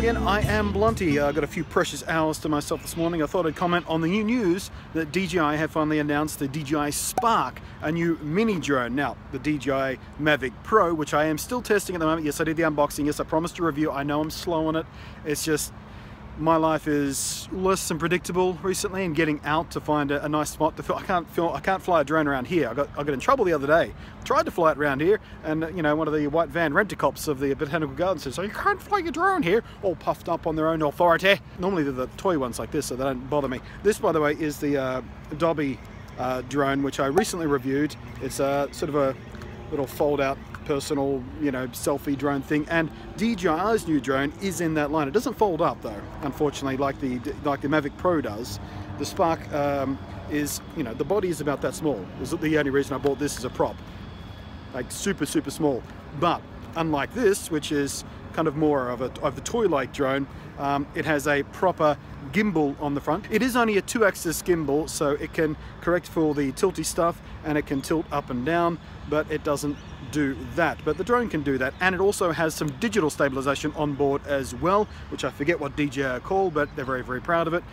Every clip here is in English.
again, I am Blunty. I got a few precious hours to myself this morning. I thought I'd comment on the new news that DJI have finally announced the DJI Spark, a new mini drone. Now, the DJI Mavic Pro, which I am still testing at the moment. Yes, I did the unboxing. Yes, I promised a review. I know I'm slow on it. It's just, my life is less than predictable recently, and getting out to find a nice spot to feel. I can't fly a drone around here. I got in trouble the other day. Tried to fly it around here, and you know, one of the white van rent-a-cops of the Botanical Gardens says, "So you can't fly your drone here," all puffed up on their own authority. Normally they're the toy ones like this, so they don't bother me. This, by the way, is the Dji drone, which I recently reviewed. It's sort of a little fold-out personal, you know, selfie drone thing, and DJI's new drone is in that line. It doesn't fold up though, unfortunately, like the Mavic Pro does. The Spark is, you know, the body is about that small. Is the only reason I bought this as a prop, like super small. But unlike this, which is kind of more of the toy-like drone, it has a proper gimbal on the front. It is only a 2-axis gimbal, so it can correct for the tilty stuff, and it can tilt up and down, but it doesn't do that. But the drone can do that, and it also has some digital stabilization on board as well, which I forget what DJI are called, but they're very proud of it.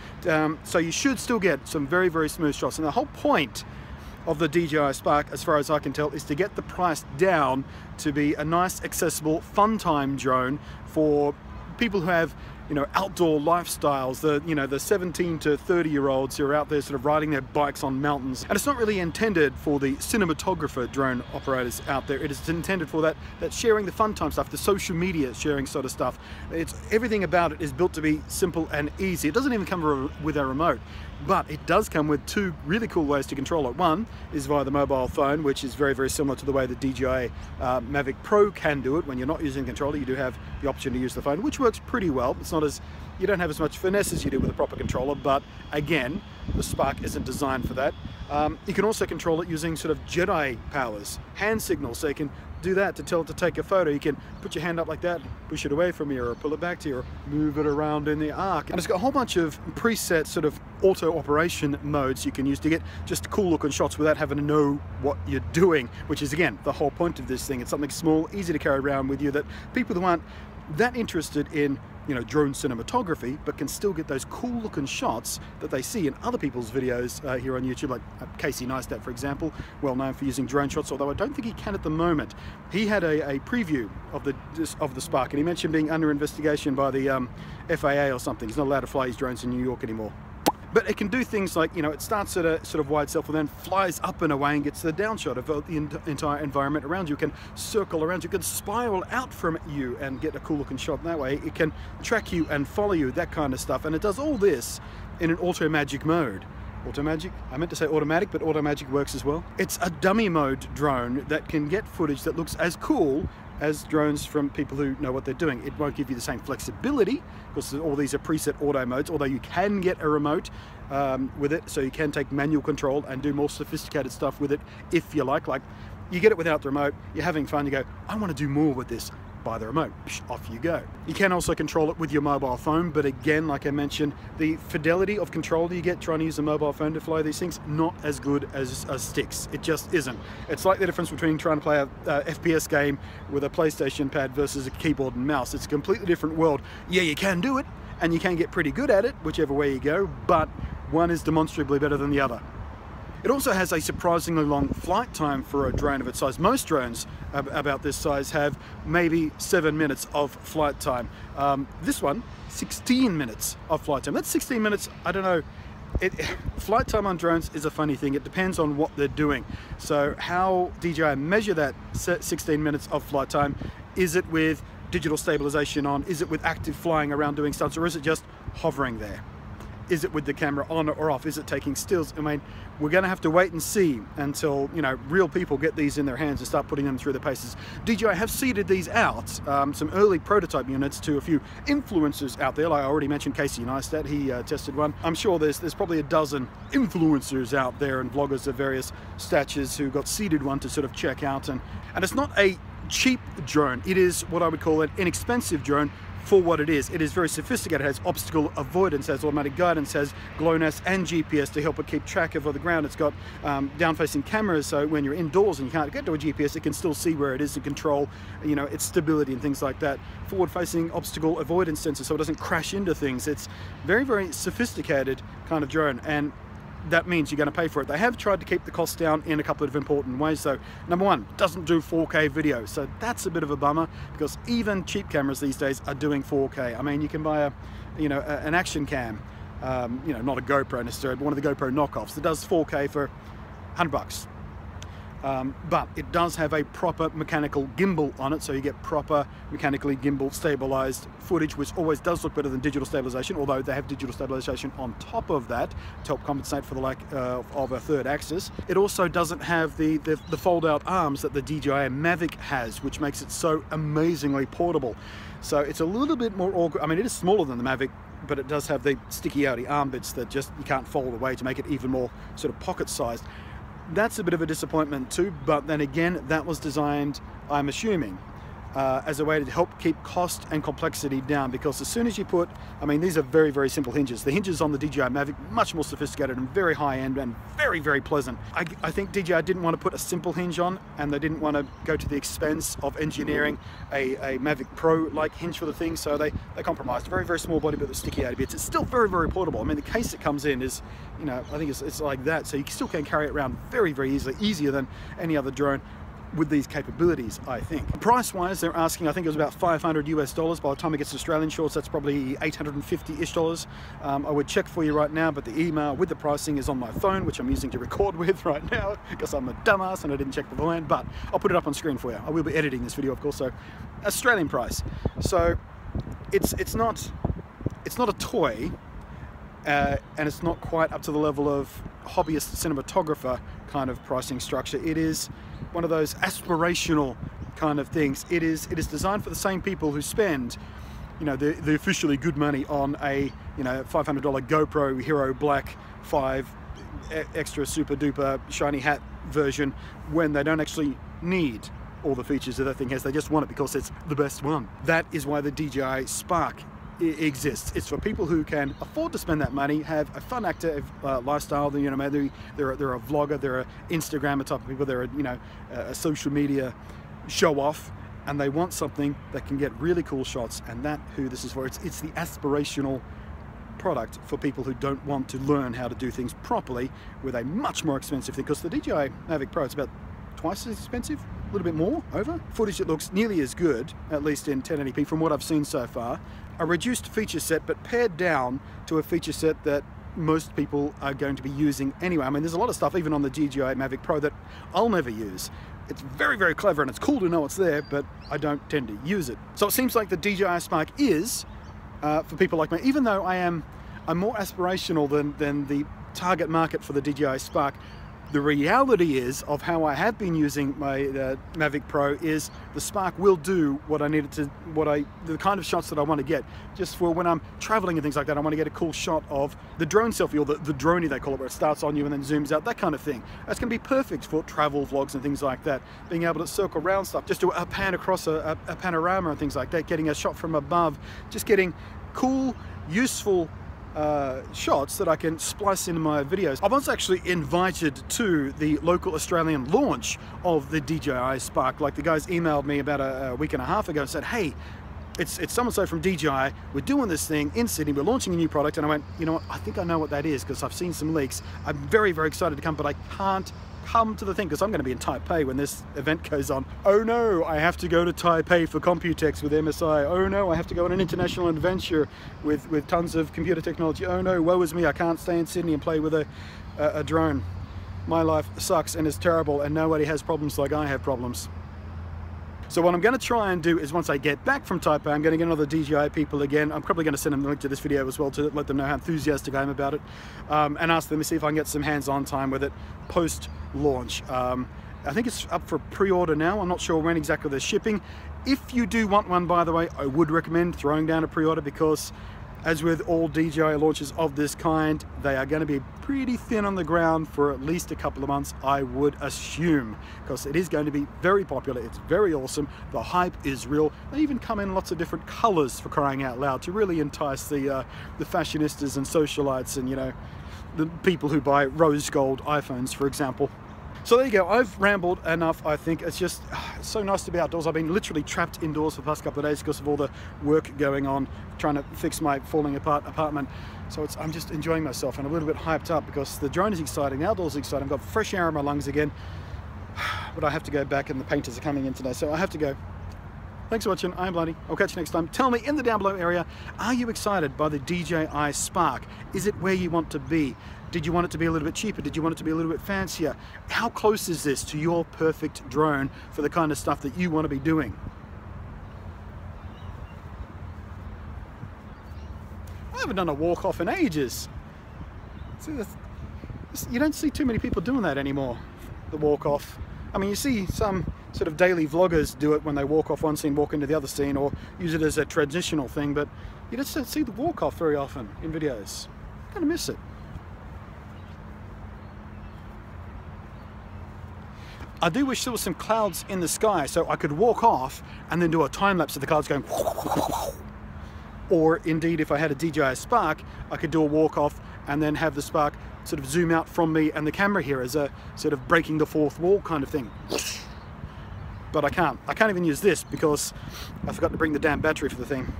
So you should still get some very smooth shots. And the whole point of the DJI Spark, as far as I can tell, is to get the price down to be a nice, accessible, fun time drone for people who have, you know, outdoor lifestyles, the 17 to 30-year-olds who are out there sort of riding their bikes on mountains. And it's not really intended for the cinematographer drone operators out there. It is intended for that sharing, the fun time stuff, the social media sharing sort of stuff. It's everything about it is built to be simple and easy. It doesn't even come with a remote, but it does come with two really cool ways to control it. One is via the mobile phone, which is very similar to the way the DJI Mavic Pro can do it. When you're not using a controller, you do have the option to use the phone, which works pretty well. It's not as, you don't have as much finesse as you do with a proper controller, but again, the Spark isn't designed for that. You can also control it using sort of Jedi powers, hand signals, so you can do that to tell it to take a photo. You can put your hand up like that, push it away from you, or pull it back to you, or move it around in the arc. And it's got a whole bunch of preset sort of auto operation modes you can use to get just cool looking shots without having to know what you're doing, which is again the whole point of this thing. It's something small, easy to carry around with you, that people who aren't that interested in, you know, drone cinematography, but can still get those cool looking shots that they see in other people's videos here on YouTube, like Casey Neistat, for example, well known for using drone shots, although I don't think he can at the moment. He had a preview of the Spark, and he mentioned being under investigation by the FAA or something. He's not allowed to fly his drones in New York anymore. But it can do things like, you know, it starts at a sort of wide self and then flies up and away and gets the down shot of the entire environment around you. It can circle around you, it can spiral out from you and get a cool looking shot that way. It can track you and follow you, that kind of stuff. And it does all this in an auto magic mode. Auto magic? I meant to say automatic, but auto magic works as well. It's a dummy mode drone that can get footage that looks as cool as drones from people who know what they're doing. It won't give you the same flexibility, because all these are preset auto modes, although you can get a remote with it, so you can take manual control and do more sophisticated stuff with it if you like. Like, you get it without the remote, you're having fun, you go, I want to do more with this. Buy the remote, off you go. You can also control it with your mobile phone, but again, like I mentioned, the fidelity of control that you get trying to use a mobile phone to fly these things, not as good as sticks. It just isn't. It's like the difference between trying to play a FPS game with a PlayStation pad versus a keyboard and mouse. It's a completely different world. Yeah, you can do it, and you can get pretty good at it, whichever way you go, but one is demonstrably better than the other. It also has a surprisingly long flight time for a drone of its size. Most drones about this size have maybe 7 minutes of flight time. This one, 16 minutes of flight time. That's 16 minutes, I don't know. Flight time on drones is a funny thing. It depends on what they're doing. So how DJI measure that 16 minutes of flight time, is it with digital stabilization on? Is it with active flying around doing stunts, or is it just hovering there? Is it with the camera on or off? Is it taking stills? I mean, we're going to have to wait and see until, you know, real people get these in their hands and start putting them through the paces. DJI have seeded these out, some early prototype units, to a few influencers out there. Like I already mentioned Casey Neistat, he tested one. I'm sure there's probably a dozen influencers out there and vloggers of various statures who got seeded one to sort of check out. And it's not a cheap drone. It is what I would call an inexpensive drone for what it is. It is very sophisticated. It has obstacle avoidance, has automatic guidance, has GLONASS and GPS to help it keep track of the ground. It's got down-facing cameras, so when you're indoors and you can't get to a GPS, it can still see where it is to control, you know, its stability and things like that. Forward-facing obstacle avoidance sensor, so it doesn't crash into things. It's very, very sophisticated kind of drone, and that means you're going to pay for it. They have tried to keep the cost down in a couple of important ways. So number one, it doesn't do 4K video, so that's a bit of a bummer, because even cheap cameras these days are doing 4K. I mean, you can buy an action cam, you know, not a GoPro necessarily, but one of the GoPro knockoffs that does 4K for $100. But it does have a proper mechanical gimbal on it, so you get proper mechanically gimbal stabilized footage, which always does look better than digital stabilization, although they have digital stabilization on top of that to help compensate for the lack of a third axis. It also doesn't have the fold out arms that the DJI Mavic has, which makes it so amazingly portable. So it's a little bit more awkward. I mean, it is smaller than the Mavic, but it does have the sticky outy arm bits that just you can't fold away to make it even more sort of pocket sized. That's a bit of a disappointment too, but then again, that was designed, I'm assuming, as a way to help keep cost and complexity down, because as soon as you put, I mean, these are very, very simple hinges. The hinges on the DJI Mavic, much more sophisticated and very high end and very, very pleasant. I think DJI didn't want to put a simple hinge on, and they didn't want to go to the expense of engineering a Mavic Pro-like hinge for the thing, so they compromised. A very, very small body, but the sticky out bits. It's still very, very portable. I mean, the case it comes in is, you know, I think it's like that, so you still can carry it around very, very easily, easier than any other drone with these capabilities, I think. Price-wise, they're asking, I think it was about $500 US. By the time it gets to Australian shorts, that's probably $850-ish. I would check for you right now, but the email with the pricing is on my phone, which I'm using to record with right now, because I'm a dumbass and I didn't check beforehand, but I'll put it up on screen for you. I will be editing this video, of course, so Australian price. So it's not a toy, and it's not quite up to the level of hobbyist cinematographer kind of pricing structure. It is one of those aspirational kind of things. It is designed for the same people who spend, you know, the officially good money on a, you know, $500 GoPro Hero Black 5 extra super duper shiny hat version, when they don't actually need all the features that thing has. They just want it because it's the best one. That is why the DJI Spark exists. It's for people who can afford to spend that money, have a fun, active lifestyle. You know, maybe they're a vlogger, they're an Instagrammer type of people, they're a social media show off, and they want something that can get really cool shots. And that who this is for. It's the aspirational product for people who don't want to learn how to do things properly with a much more expensive thing, because the DJI Mavic Pro, it's about twice as expensive, a little bit more over. Footage that looks nearly as good, at least in 1080p from what I've seen so far. A reduced feature set, but pared down to a feature set that most people are going to be using anyway. I mean, there's a lot of stuff even on the DJI Mavic Pro that I'll never use. It's very, very clever and it's cool to know it's there, but I don't tend to use it. So it seems like the DJI Spark is, for people like me, even though I'm more aspirational than the target market for the DJI Spark, the reality is of how I have been using my Mavic Pro is the Spark will do what I needed to, the kind of shots that I want to get. Just for when I'm traveling and things like that, I want to get a cool shot of the drone selfie, or the droney they call it, where it starts on you and then zooms out, that kind of thing. That's going to be perfect for travel vlogs and things like that. Being able to circle around stuff, just do a pan across a panorama and things like that, getting a shot from above, just getting cool, useful shots that I can splice into my videos. I was actually invited to the local Australian launch of the DJI Spark. Like, the guys emailed me about a week and a half ago and said, hey, it's so-and-so from DJI, we're doing this thing in Sydney, we're launching a new product. And I went, you know what, I think I know what that is, because I've seen some leaks. I'm very, very excited to come, but I can't come to the thing because I'm going to be in Taipei when this event goes on. Oh no, I have to go to Taipei for Computex with MSI. Oh no, I have to go on an international adventure with tons of computer technology. Oh no, woe is me, I can't stay in Sydney and play with a drone. My life sucks and is terrible, and nobody has problems like I have problems. So what I'm going to try and do is, once I get back from Taipei, I'm going to get another DJI people again. I'm probably going to send them a link to this video as well to let them know how enthusiastic I am about it, and ask them to see if I can get some hands-on time with it post-launch. I think it's up for pre-order now. I'm not sure when exactly they're shipping. If you do want one, by the way, I would recommend throwing down a pre-order, because As with all DJI launches of this kind, they are going to be pretty thin on the ground for at least a couple of months, I would assume, because it is going to be very popular. It's very awesome. The hype is real. They even come in lots of different colors, for crying out loud, to really entice the fashionistas and socialites and, you know, the people who buy rose gold iPhones, for example. So there you go. I've rambled enough, I think. It's just it's so nice to be outdoors. I've been literally trapped indoors for the past couple of days because of all the work going on, trying to fix my falling apart apartment. So I'm just enjoying myself and a little bit hyped up because the drone is exciting, the outdoors is exciting. I've got fresh air in my lungs again, but I have to go back and the painters are coming in today, so I have to go. Thanks for watching. I'm Blunty. I'll catch you next time. Tell me in the down below area, are you excited by the DJI Spark? Is it where you want to be? Did you want it to be a little bit cheaper? Did you want it to be a little bit fancier? How close is this to your perfect drone for the kind of stuff that you want to be doing? I haven't done a walk-off in ages. See, you don't see too many people doing that anymore, the walk-off. I mean, you see some sort of daily vloggers do it when they walk off one scene, walk into the other scene, or use it as a transitional thing, but you just don't see the walk-off very often in videos. I kind of miss it. I do wish there was some clouds in the sky so I could walk off and then do a time lapse of the clouds going. Or indeed, if I had a DJI Spark, I could do a walk off and then have the Spark sort of zoom out from me and the camera here as a sort of breaking the fourth wall kind of thing. But I can't even use this because I forgot to bring the damn battery for the thing.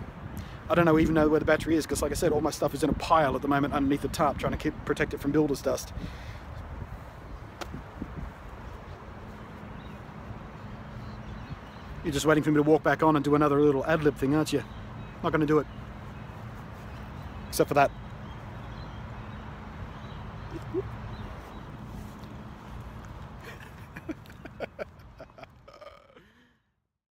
I don't even know where the battery is because, like I said, all my stuff is in a pile at the moment underneath the tarp trying to protect it from builder's dust. You're just waiting for me to walk back on and do another little ad-lib thing, aren't you? Not going to do it. Except for that.